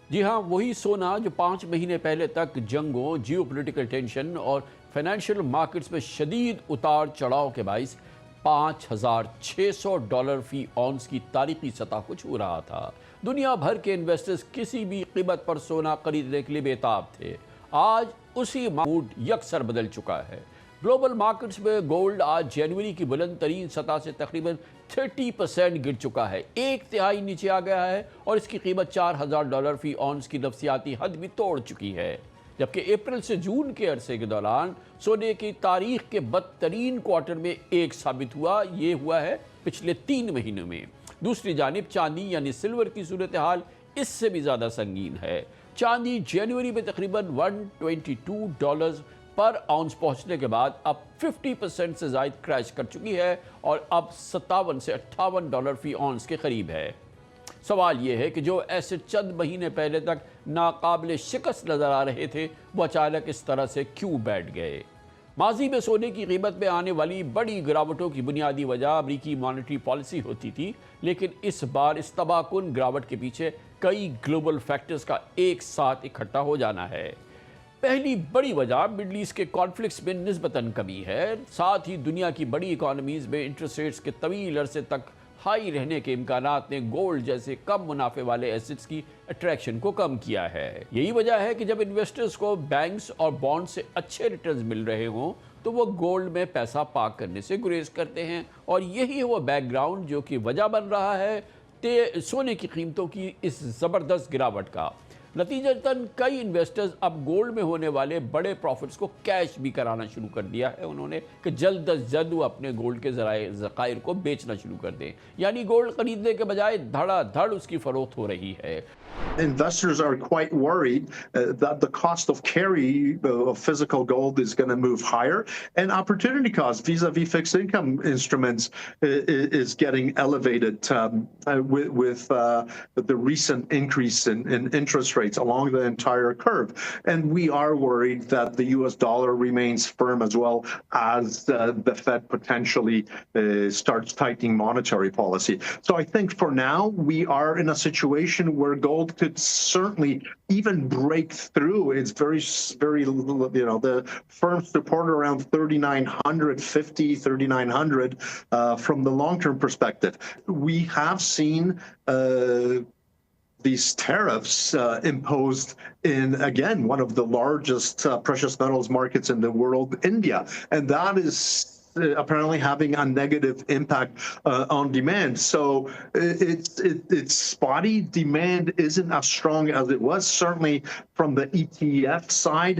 جی ہاں, وہی سونا جو 5 مہینے پہلے تک جنگوں, جیو پولیٹیکل ٹینشن اور فائنینشیل مارکیٹس میں شدید اتار چڑھاؤ کے باعث $5,600 فی اونس کی تاریخی سطح کو چھو رہا تھا. دنیا بھر کے انویسٹرز کسی بھی قیمت پر سونا خریدنے کے لیے بےتاب تھے. آج اسی موڈ یکسر بدل چکا ہے. گلوبل مارکیٹس میں گولڈ آج جنوری کی بلند ترین سطح سے تقریباً 30% گر چکا ہے، 1/3 نیچے آ گیا ہے اور اس کی قیمت $4,000 فی اونس کی نفسیاتی حد بھی توڑ چکی ہے، جبکہ اپریل سے جون کے عرصے کے دوران سونے کی تاریخ کے بدترین کوارٹر میں ایک ثابت ہوا، یہ ہوا ہے پچھلے 3 مہینوں میں۔ دوسری جانب چاندی یعنی سلور کی صورتحال اس سے بھی زیادہ سنگین ہے۔ چاندی جنوری میں تقریباً $122 پر اونس پہنچنے کے بعد اب 50% سے زائد کریش کر چکی ہے اور اب $57 سے $58 فی اونس کے قریب ہے۔ سوال یہ ہے کہ جو ایسٹ چند مہینے پہلے تک ناقابل شکست نظر آ رہے تھے وہ اچانک اس طرح سے کیوں بیٹھ گئے؟ ماضی میں سونے کی قیمت میں آنے والی بڑی گراوٹوں کی بنیادی وجہ امریکی مانیٹری پالیسی ہوتی تھی، لیکن اس بار اس تباہ کن گراوٹ کے پیچھے کئی گلوبل فیکٹرز کا ایک ساتھ اکٹھا ہو جانا ہے۔ پہلی بڑی وجہ مڈل ایسٹ کے کانفلکٹس میں نسبتاً کمی ہے، ساتھ ہی دنیا کی بڑی اکانومیز میں انٹرسٹ ریٹس کے طویل عرصے تک ہائی رہنے کے امکانات نے گولڈ جیسے کم منافع والے ایسٹس کی اٹریکشن کو کم کیا ہے۔ یہی وجہ ہے کہ جب انویسٹرز کو بینکس اور بانڈ سے اچھے ریٹرنز مل رہے ہوں تو وہ گولڈ میں پیسہ پارک کرنے سے گریز کرتے ہیں، اور یہی وہ بیک گراؤنڈ جو کہ وجہ بن رہا ہے سونے کی قیمتوں کی اس زبردست گراوٹ کا۔ نتیجتاً کئی انویسٹرز اب گولڈ میں ہونے والے بڑے پروفٹس کو کیش بھی کرانا شروع کر دیا ہے انہوں نے کہ جلد از جلد وہ اپنے گولڈ کے ذخائر کو بیچنا شروع کر دیں، یعنی گولڈ خریدنے کے بجائے دھڑا دھڑ اس کی فروخت ہو رہی ہے۔ Investors are quite worried that the cost of carry of physical gold is going to move higher, and opportunity cost vis-a-vis fixed income instruments is getting elevated with the recent increase in interest rates along the entire curve. And we are worried that the US dollar remains firm as well as the Fed potentially starts tightening monetary policy. So I think for now we are in a situation where gold could certainly even break through. It's very, the firm support around 3,950, 3,900 from the long-term perspective. We have seen these tariffs imposed in, again, one of the largest precious metals markets in the world, India, and that is apparently having a negative impact on demand. So it's spotty. Demand isn't as strong as it was. Certainly from the ETF side,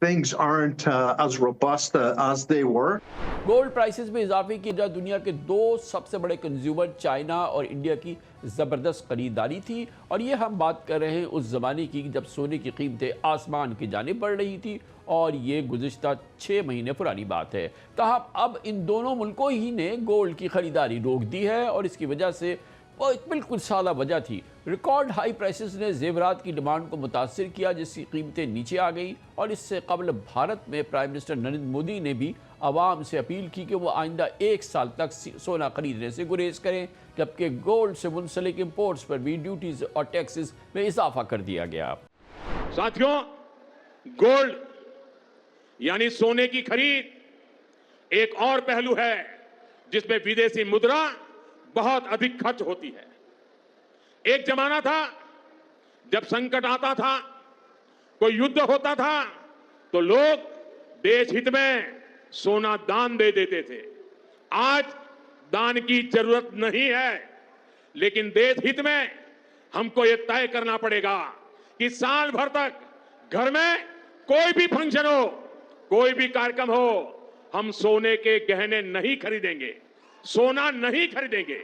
things aren't as robust as they were. Gold prices میں اضافے کی وجہ دنیا کے 2 سب سے بڑے consumer China اور India کی زبردست خریداری تھی، اور یہ ہم بات کر رہے ہیں اس زمانے کی جب سونے کی قیمتیں آسمان کی جانب بڑھ رہی تھی، اور یہ گزشتہ 6 مہینے پرانی بات ہے۔ تاہم اب ان دونوں ملکوں ہی نے گولڈ کی خریداری روک دی ہے، اور اس کی وجہ سے وہ ایک بالکل سادہ وجہ تھی، ریکارڈ ہائی پرائسز نے زیورات کی ڈیمانڈ کو متاثر کیا جس کی قیمتیں نیچے آ گئیں، اور اس سے قبل بھارت میں پرائم منسٹر نریندر مودی نے بھی عوام سے اپیل کی کہ وہ آئندہ 1 سال تک سونا خریدنے سے گریز کریں، جبکہ گولڈ سے منسلک امپورٹس پر بھی ڈیوٹیز اور ٹیکسز میں اضافہ کر دیا گیا۔ ساتھیوں، گولڈ یعنی سونے کی خرید ایک اور پہلو ہے جس میں ودیسی مدرا بہت ادھک خرچ ہوتی ہے۔ ایک زمانہ تھا جب سنکٹ آتا تھا، کوئی یدھ ہوتا تھا تو لوگ دیش ہت میں سونا دان دے دیتے تھے۔ آج دان کی ضرورت نہیں ہے، لیکن دیش ہت میں ہم کو یہ طے کرنا پڑے گا کہ سال بھر تک گھر میں کوئی بھی فنکشن ہو، کوئی بھی کارکم ہو، ہم سونے کے گہنے نہیں خریدیں گے، سونا نہیں خریدیں گے۔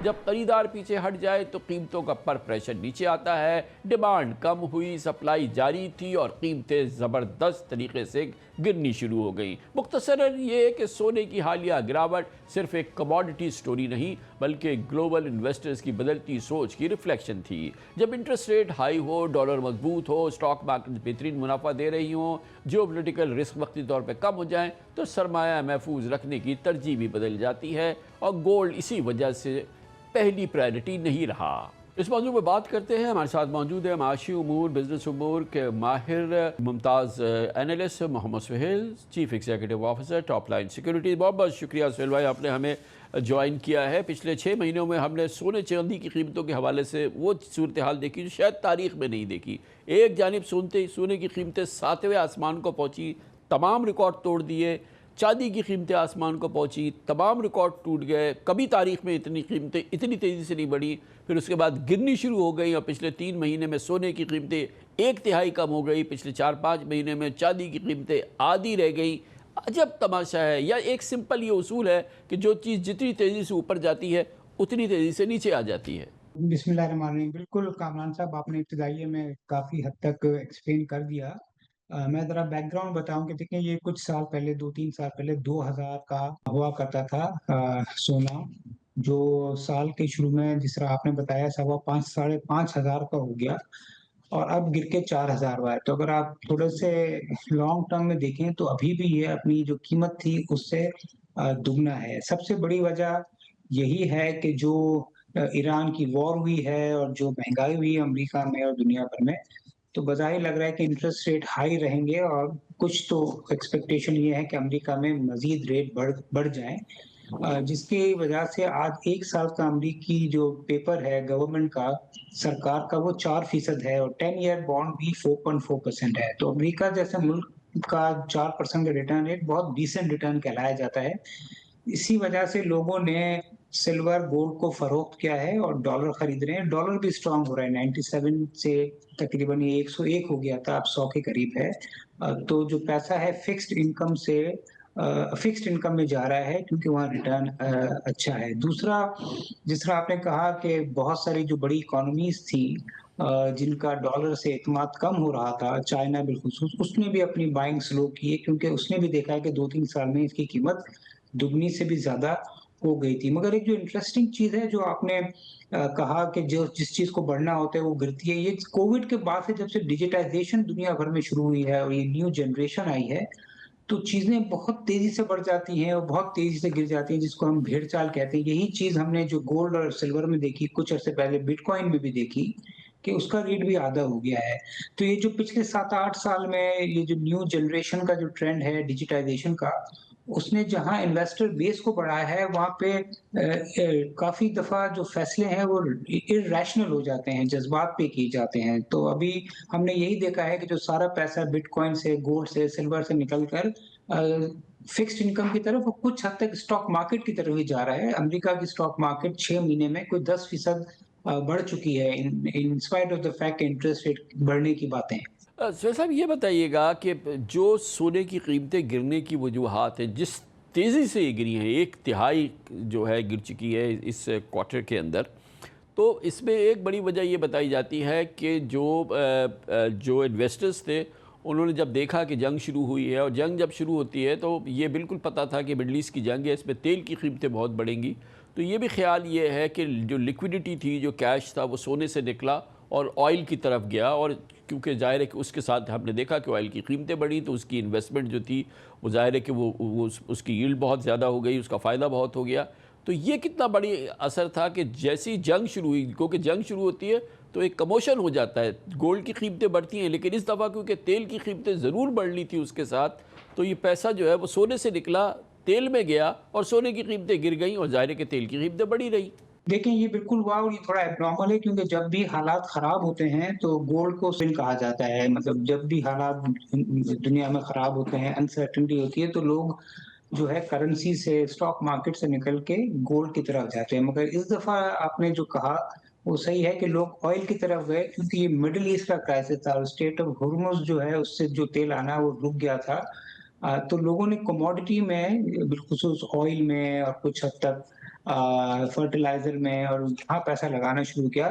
جب خریدار پیچھے ہٹ جائے تو قیمتوں کا پر پریشر نیچے آتا ہے، ڈیمانڈ کم ہوئی، سپلائی جاری تھی اور قیمتیں زبردست طریقے سے گرنی شروع ہو گئیں۔ مختصراً یہ کہ سونے کی حالیہ گراوٹ صرف ایک کموڈٹی سٹوری نہیں بلکہ گلوبل انویسٹرز کی بدلتی سوچ کی ریفلیکشن تھی۔ جب انٹرسٹ ریٹ ہائی ہو، ڈالر مضبوط ہو، اسٹاک مارکیٹ بہترین منافع دے رہی ہوں، جیو پولیٹیکل رسک وقتی طور پہ کم ہو جائیں تو سرمایہ محفوظ رکھنے کی ترجیح بھی بدل جاتی ہے، اور گولڈ اسی وجہ سے پہلی پرائرٹی نہیں رہا۔ اس موضوع میں بات کرتے ہیں، ہمارے ساتھ موجود ہے معاشی امور، بزنس امور کے ماہر Mumtaz analyst Muhammad Suhail, chief executive officer top line securities. بہت بہت شکریہ سہیل بھائی، آپ نے ہمیں جوائن کیا ہے۔ پچھلے 6 مہینوں میں ہم نے سونے چاندی کی قیمتوں کے حوالے سے وہ صورتحال دیکھی جو شاید تاریخ میں نہیں دیکھی۔ ایک جانب سونے کی قیمتیں 7ویں آسمان کو پہنچی، تمام ریکارڈ توڑ دیے، چاندی کی قیمتیں آسمان کو پہنچی، تمام ریکارڈ ٹوٹ گئے، کبھی تاریخ میں اتنی قیمتیں اتنی تیزی سے نہیں بڑھی، پھر اس کے بعد گرنی شروع ہو گئی، اور پچھلے 3 مہینے میں سونے کی قیمتیں 1/3 کم ہو گئی، پچھلے 4-5 مہینے میں چاندی کی قیمتیں آدھی رہ گئی. عجب تماشا ہے. یا ایک سمپل یہ اصول ہے کہ جو چیز جتنی تیزی سے اوپر جاتی ہے اتنی تیزی سے نیچے آ جاتی ہے. بسم اللہ الرحمن الرحیم. بالکل کامران صاحب، آپ نے ابتدائیے میں کافی حد تک ایکسپلین کر دیا. میں ذرا بیک گراؤنڈ بتاؤں کہ دیکھیں یہ کچھ سال پہلے 2-3 سال پہلے 2000 کا ہوا کرتا تھا سونا، جو سال کے شروع میں جس طرح آپ نے بتایا 5,500 کا ہو گیا اور اب گر کے 4,000 ہوا ہے. تو اگر آپ تھوڑے سے لانگ ٹرم میں دیکھیں تو ابھی بھی یہ اپنی جو قیمت تھی اس سے دگنا ہے. سب سے بڑی وجہ یہی ہے کہ جو ایران کی وار ہوئی ہے اور جو مہنگائی ہوئی ہے امریکہ میں اور دنیا بھر میں، تو بظاہر لگ رہا ہے کہ انٹرسٹ ریٹ ہائی رہیں گے، اور کچھ تو ایکسپیکٹیشن یہ ہے کہ امریکہ میں مزید ریٹ بڑھ جائیں، جس کی وجہ سے آج 1 سال کا امریکی جو پیپر ہے گورنمنٹ کا، سرکار کا، وہ 4% ہے، اور 10 ایئر بانڈ بھی 4.4% ہے. تو امریکہ جیسے ملک کا 4% کا ریٹرن ریٹ بہت ڈیسنٹ ریٹرن کہلایا جاتا ہے. اسی وجہ سے لوگوں نے سلور گولڈ کو فروخت کیا ہے اور ڈالر خرید رہے ہیں. ڈالر بھی اسٹرانگ ہو رہا ہے، 97 سے تقریباً 101 ہو گیا تھا، اب 100 کے قریب ہے. تو جو پیسہ ہے فکسڈ انکم میں جا رہا ہے کیونکہ وہاں ریٹرن اچھا ہے. دوسرا، جس طرح آپ نے کہا کہ بہت ساری جو بڑی اکانومیز تھیں جن کا ڈالر سے اعتماد کم ہو رہا تھا، چائنا بالخصوص، اس نے بھی اپنی بائنگ سلو کی ہے کیونکہ اس نے بھی دیکھا ہے کہ 2-3 سال میں اس کی قیمت دگنی سے بھی زیادہ ہو گئی تھی. مگر ایک جو انٹرسٹنگ چیز ہے جو آپ نے کہا کہ جس چیز کو بڑھنا ہوتا ہے وہ گرتی ہے، یہ کووڈ کے بعد سے جب سے ڈیجیٹائزیشن دنیا بھر میں شروع ہوئی ہے اور یہ نیو جنریشن آئی ہے، تو چیزیں بہت تیزی سے بڑھ جاتی ہیں اور بہت تیزی سے گر جاتی ہیں، جس کو ہم بھیڑ چال کہتے ہیں. یہی چیز ہم نے جو گولڈ اور سلور میں دیکھی، کچھ عرصے پہلے بٹ کوائن میں بھی دیکھی کہ اس کا ریٹ بھی آدھا ہو گیا ہے. تو یہ جو پچھلے 7-8 سال میں یہ جو نیو جنریشن کا جو ٹرینڈ ہے ڈیجیٹائزیشن کا، اس نے جہاں انویسٹر بیس کو بڑھایا ہے وہاں پہ کافی دفعہ جو فیصلے ہیں وہ irrational ہو جاتے ہیں، جذبات پہ کیے جاتے ہیں. تو ابھی ہم نے یہی دیکھا ہے کہ جو سارا پیسہ بٹ کوائن سے، گولڈ سے، سلور سے نکل کر فکسڈ انکم کی طرف اور کچھ حد تک اسٹاک مارکیٹ کی طرف ہی جا رہا ہے. امریکہ کی اسٹاک مارکیٹ 6 مہینے میں کوئی 10% بڑھ چکی ہے in spite of the fact کہ انٹرسٹ ریٹ بڑھنے کی باتیں ہیں. سہیل صاحب یہ بتائیے گا کہ جو سونے کی قیمتیں گرنے کی وجوہات ہیں، جس تیزی سے یہ گری ہیں، 1/3 جو ہے گر چکی ہے اس کوارٹر کے اندر، تو اس میں ایک بڑی وجہ یہ بتائی جاتی ہے کہ جو انویسٹرز تھے انہوں نے جب دیکھا کہ جنگ شروع ہوئی ہے، اور جنگ جب شروع ہوتی ہے تو یہ بالکل پتہ تھا کہ مڈل ایسٹ کی جنگ ہے، اس میں تیل کی قیمتیں بہت بڑھیں گی. تو یہ بھی خیال یہ ہے کہ جو لیکویڈیٹی تھی، جو کیش تھا، وہ سونے سے نکلا اور آئل کی طرف گیا. اور کیونکہ ظاہر ہے کہ اس کے ساتھ ہم نے دیکھا کہ آئل کی قیمتیں بڑھی تو اس کی انویسٹمنٹ جو تھی وہ ظاہر ہے کہ وہ اس کی ییلڈ بہت زیادہ ہو گئی، اس کا فائدہ بہت ہو گیا. تو یہ کتنا بڑی اثر تھا کہ جیسی جنگ شروع ہوئی، کیونکہ جنگ شروع ہوتی ہے تو ایک کموشن ہو جاتا ہے، گولڈ کی قیمتیں بڑھتی ہیں، لیکن اس دفعہ کیونکہ تیل کی قیمتیں ضرور بڑھ لی تھی اس کے ساتھ، تو یہ پیسہ جو ہے وہ سونے سے نکلا، تیل میں گیا، اور سونے کی قیمتیں گر گئیں اور ظاہر ہے کہ تیل کی قیمتیں بڑھی رہی. دیکھیں یہ بالکل واو، یہ تھوڑا ایبنارمل ہے کیونکہ جب بھی حالات خراب ہوتے ہیں تو گولڈ کو سن کہا جاتا ہے. مطلب جب بھی حالات دنیا میں خراب ہوتے ہیں، انسرٹنٹی ہوتی ہے، تو لوگ جو ہے کرنسی سے، اسٹاک مارکیٹ سے نکل کے گولڈ کی طرف جاتے ہیں. مگر اس دفعہ آپ نے جو کہا وہ صحیح ہے کہ لوگ آئل کی طرف گئے کیونکہ یہ مڈل ایسٹ کا کرائسس تھا، اور اسٹیٹ آف ہرمز جو ہے اس سے جو تیل آنا وہ رک گیا تھا. تو لوگوں نے کموڈٹی میں، بالخصوص آئل میں اور کچھ حد تک فرٹیلائزر میں، اور یہاں پیسہ لگانا شروع کیا،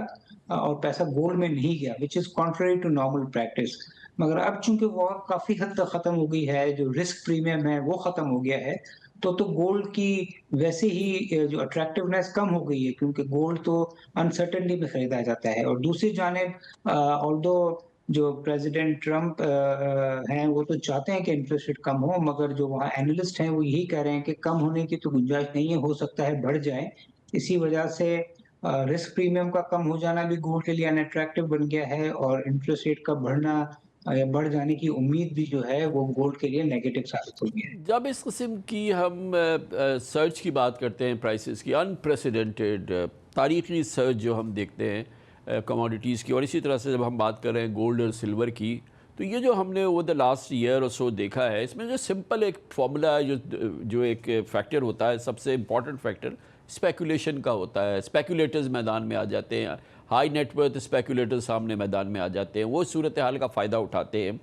اور پیسہ گولڈ میں نہیں گیا، which is contrary to normal practice. مگر اب چونکہ وہ کافی حد تک ختم ہو گئی ہے، جو رسک پریمیم ہے وہ ختم ہو گیا ہے، تو گولڈ کی ویسے ہی جو اٹریکٹیونیس کم ہو گئی ہے کیونکہ گولڈ تو انسرٹنلی میں خریدا جاتا ہے. اور دوسری جانب آلدو جو پریزیڈنٹ ٹرمپ ہیں وہ تو چاہتے ہیں کہ انٹرسٹ ریٹ کم ہو، مگر جو وہاں اینالسٹ ہیں وہ یہی کہہ رہے ہیں کہ کم ہونے کی تو گنجائش نہیں ہے، ہو سکتا ہے بڑھ جائے. اسی وجہ سے رسک پریمیم کا کم ہو جانا بھی گولڈ کے لیے ان اٹریکٹیو بن گیا ہے، اور انٹرسٹ ریٹ کا بڑھ جانے کی امید بھی جو ہے وہ گولڈ کے لیے نیگیٹو ثابت ہو گیا ہے. جب اس قسم کی ہم سرچ کی بات کرتے ہیں، پرائسز کی، انپریسیڈنٹڈ تاریخی سرچ جو ہم دیکھتے ہیں کموڈیٹیز کی، اور اسی طرح سے جب ہم بات کر رہے ہیں گولڈ اور سلور کی، تو یہ جو ہم نے وہ دا لاسٹ ایئر اور سو دیکھا ہے، اس میں جو سمپل ایک فارمولا ہے جو ایک فیکٹر ہوتا ہے، سب سے امپورٹنٹ فیکٹر اسپیکولیشن کا ہوتا ہے. اسپیکولیٹرز میدان میں آ جاتے ہیں، ہائی نیٹ ورتھ اسپیکولیٹرز سامنے میدان میں آ جاتے ہیں، وہ صورتحال کا فائدہ اٹھاتے ہیں.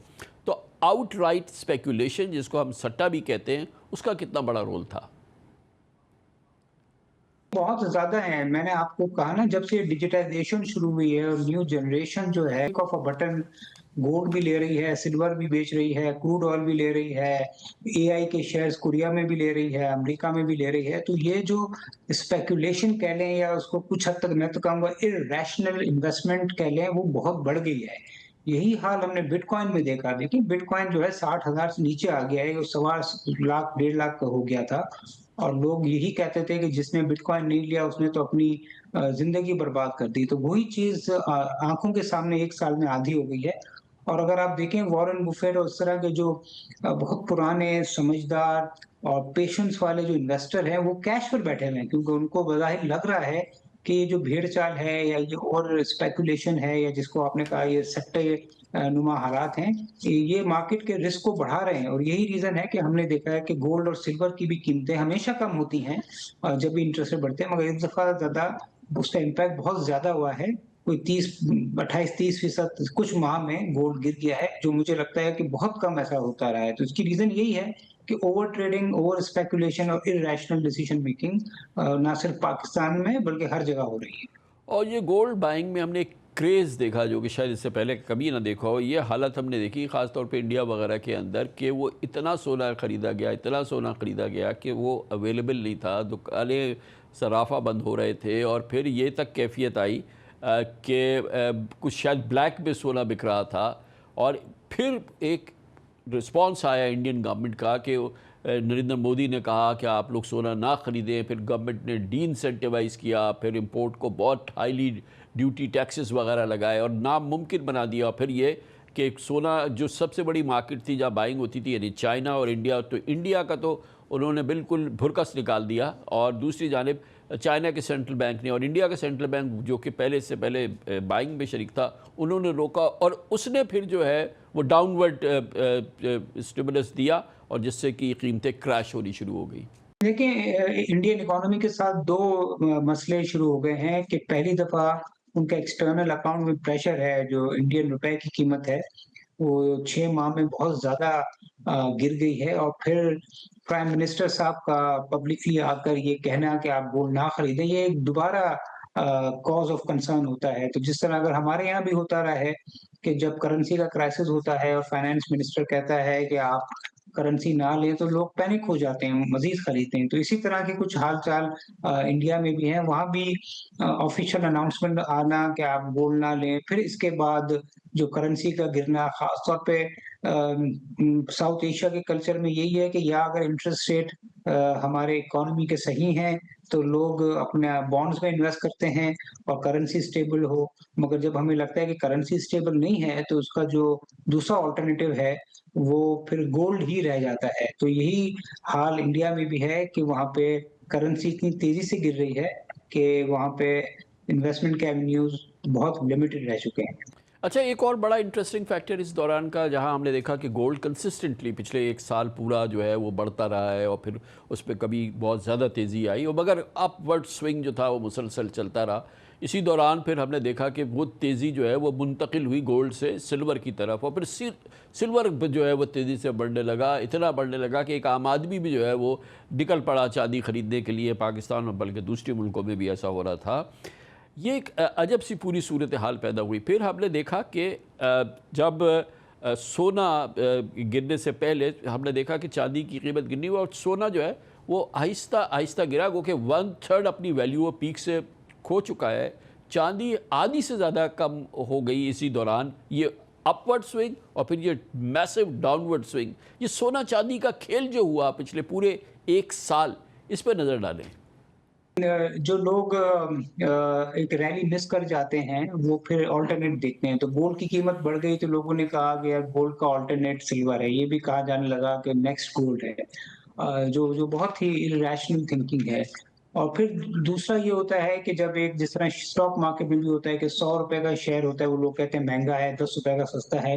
تو آؤٹ رائٹ اسپیکولیشن جس کو ہم سٹا بھی کہتے ہیں، اس کا کتنا بڑا رول تھا؟ بہت زیادہ ہیں. میں نے آپ کو کہا نا، جب سے ڈیجیٹائزیشن شروع ہوئی ہے اور نیو جنریشن جو ہے آف اے بٹن گولڈ بھی لے رہی ہے، سلور بھی بیچ رہی ہے، کروڈ آئل بھی لے رہی ہے، اے آئی کے شیئرز کوریا میں بھی لے رہی ہے، امریکہ میں بھی لے رہی ہے. تو یہ جو اسپیکولیشن کہہ لیں یا اس کو کچھ حد تک میں تو کہوں گا irrational انویسٹمنٹ کہہ لیں، وہ بہت بڑھ گئی ہے. یہی حال ہم نے بٹ کوائن میں دیکھا. دیکھیں بٹ کوائن جو ہے 60,000 سے نیچے آ گیا ہے، وہ 1.25 لاکھ 1.5 لاکھ کا ہو گیا تھا، اور لوگ یہی کہتے تھے کہ جس نے بٹ کوائن نہیں لیا اس نے تو اپنی زندگی برباد کر دی. تو وہی چیز آنکھوں کے سامنے 1 سال میں آدھی ہو گئی ہے. اور اگر آپ دیکھیں وارن بفیٹ اور اس طرح کے جو بہت پرانے سمجھدار اور پیشنس والے جو انویسٹر ہیں، وہ کیش پر بیٹھے ہوئے ہیں، کیونکہ ان کو بظاہر لگ رہا ہے کہ یہ جو بھیڑ چال ہے یا یہ اور اسپیکولیشن ہے، یا جس کو آپ نے کہا یہ سٹے نما حالات ہیں، یہ مارکیٹ کے رسک کو بڑھا رہے ہیں. اور یہی ریزن ہے کہ ہم نے دیکھا ہے کہ گولڈ اور سلور کی بھی قیمتیں ہمیشہ کم ہوتی ہیں جب بھی انٹرسٹ ریٹ بڑھتے ہیں، مگر اس دفعہ زیادہ اس کا امپیکٹ بہت زیادہ ہوا ہے. کوئی 28-30% کچھ ماہ میں گولڈ گر گیا ہے، جو مجھے لگتا ہے کہ بہت کم ایسا ہوتا رہا ہے. تو اس کی ریزن یہی ہے کہ اوور ٹریڈنگ، اوور اسپیکولیشن اور irrational ڈیسیژن میکنگ نہ صرف پاکستان میں بلکہ ہر جگہ ہو رہی ہے. اور یہ گولڈ بائنگ میں ہم نے ایک کریز دیکھا جو کہ شاید اس سے پہلے کبھی نہ دیکھا ہو. یہ حالت ہم نے دیکھی خاص طور پہ انڈیا وغیرہ کے اندر کہ وہ اتنا سونا خریدا گیا کہ وہ اویلیبل نہیں تھا، دکانیں صرافہ بند ہو رہے تھے. اور پھر یہ تک کیفیت آئی کہ کچھ شاید بلیک میں سونا بک رہا تھا. اور پھر ایک رسپانس آیا انڈین گورنمنٹ کا کہ نریندر مودی نے کہا کہ آپ لوگ سونا نہ خریدیں. پھر گورنمنٹ نے ڈی انسینٹیوائز کیا، پھر امپورٹ کو بہت ہائیلی ڈیوٹی ٹیکسز وغیرہ لگائے اور ناممکن بنا دیا. پھر یہ کہ سونا جو سب سے بڑی مارکیٹ تھی جہاں بائنگ ہوتی تھی، یعنی چائنا اور انڈیا، تو انڈیا کا تو انہوں نے بالکل بھرکس نکال دیا. اور دوسری جانب چائنا کے سینٹرل بینک نے اور انڈیا کے سینٹرل بینک جو کہ پہلے سے پہلے بائنگ میں شریک تھا، انہوں نے روکا. اور اس نے پھر جو ہے وہ ڈاؤن ورڈ اسٹیمولس دیا، اور جس سے کہ قیمتیں کریش ہونی شروع ہو گئی. دیکھیں انڈین اکانومی کے ساتھ 2 مسئلے شروع ہو گئے ہیں کہ پہلی دفعہ ان کا ایکسٹرنل اکاؤنٹ میں پریشر ہے. جو انڈین روپے کی قیمت ہے وہ 6 ماہ میں بہت زیادہ گر گئی ہے. اور پھر پرائم منسٹر صاحب کا پبلکلی آ کر یہ کہنا کہ آپ گولڈ نہ خریدیں، یہ ایک دوبارہ کاز آف کنسرن ہوتا ہے. تو جس طرح اگر ہمارے یہاں بھی ہوتا رہا ہے کہ جب کرنسی کا کرائسس ہوتا ہے اور فائنانس منسٹر کہتا ہے کہ آپ کرنسی نہ لیں، تو لوگ پینک ہو جاتے ہیں، مزید خریدتے ہیں. تو اسی طرح کے کچھ حال چال انڈیا میں بھی ہیں. وہاں بھی آفیشیل اناؤنسمنٹ آنا کہ آپ گولڈ نہ لیں، پھر اس کے بعد جو کرنسی کا گرنا، خاص طور پہ ساؤتھ ایشیا کے کلچر میں یہی ہے کہ یا اگر انٹرسٹ ریٹ ہمارے اکانومی کے صحیح ہیں تو لوگ اپنے بانڈز میں انویسٹ کرتے ہیں اور کرنسی سٹیبل ہو. مگر جب ہمیں لگتا ہے کہ کرنسی سٹیبل نہیں ہے تو اس کا جو دوسرا آلٹرنیٹیو ہے وہ پھر گولڈ ہی رہ جاتا ہے. تو یہی حال انڈیا میں بھی ہے کہ وہاں پہ کرنسی اتنی تیزی سے گر رہی ہے کہ وہاں پہ انویسٹمنٹ کے ایونیوز بہت لمیٹڈ رہ چکے ہیں. اچھا، ایک اور بڑا انٹرسٹنگ فیکٹر اس دوران کا جہاں ہم نے دیکھا کہ گولڈ کنسسٹنٹلی پچھلے 1 سال پورا جو ہے وہ بڑھتا رہا ہے، اور پھر اس پہ کبھی بہت زیادہ تیزی آئی، اور مگر اپ ورڈ سوئنگ جو تھا وہ مسلسل چلتا رہا. اسی دوران پھر ہم نے دیکھا کہ وہ تیزی جو ہے وہ منتقل ہوئی گولڈ سے سلور کی طرف، اور پھر سلور جو ہے وہ تیزی سے بڑھنے لگا، اتنا بڑھنے لگا کہ ایک عام آدمی بھی جو ہے وہ نکل پڑا چاندی خریدنے کے لیے. پاکستان میں بلکہ دوسرے ملکوں میں بھی ایسا ہو رہا تھا. یہ ایک عجب سی پوری صورتحال پیدا ہوئی. پھر ہم نے دیکھا کہ جب سونا گرنے سے پہلے ہم نے دیکھا کہ چاندی کی قیمت گرنی ہوئی، اور سونا جو ہے وہ آہستہ آہستہ گرا، گو کہ 1/3 اپنی ویلیو پیک سے کھو چکا ہے. چاندی آدھی سے زیادہ کم ہو گئی اسی دوران. یہ اپ ورڈ سوئنگ اور پھر یہ میسو ڈاؤن ورڈ سوئنگ، یہ سونا چاندی کا کھیل جو ہوا پچھلے پورے 1 سال، اس پہ نظر ڈالیں. جو لوگ ایک ریلی مس کر جاتے ہیں وہ پھر آلٹرنیٹ دیکھتے ہیں. تو گولڈ کی قیمت بڑھ گئی تو لوگوں نے کہا کہ یار گولڈ کا آلٹرنیٹ سلور ہے. یہ بھی کہا جانے لگا کہ نیکسٹ گولڈ ہے، جو بہت ہی irrational تھنکنگ ہے. اور پھر دوسرا یہ ہوتا ہے کہ جب ایک جس طرح اسٹاک مارکیٹ میں بھی ہوتا ہے کہ 100 روپے کا شیئر ہوتا ہے، وہ لوگ کہتے ہیں مہنگا ہے، 10 روپے کا سستا ہے.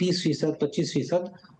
30%, 25%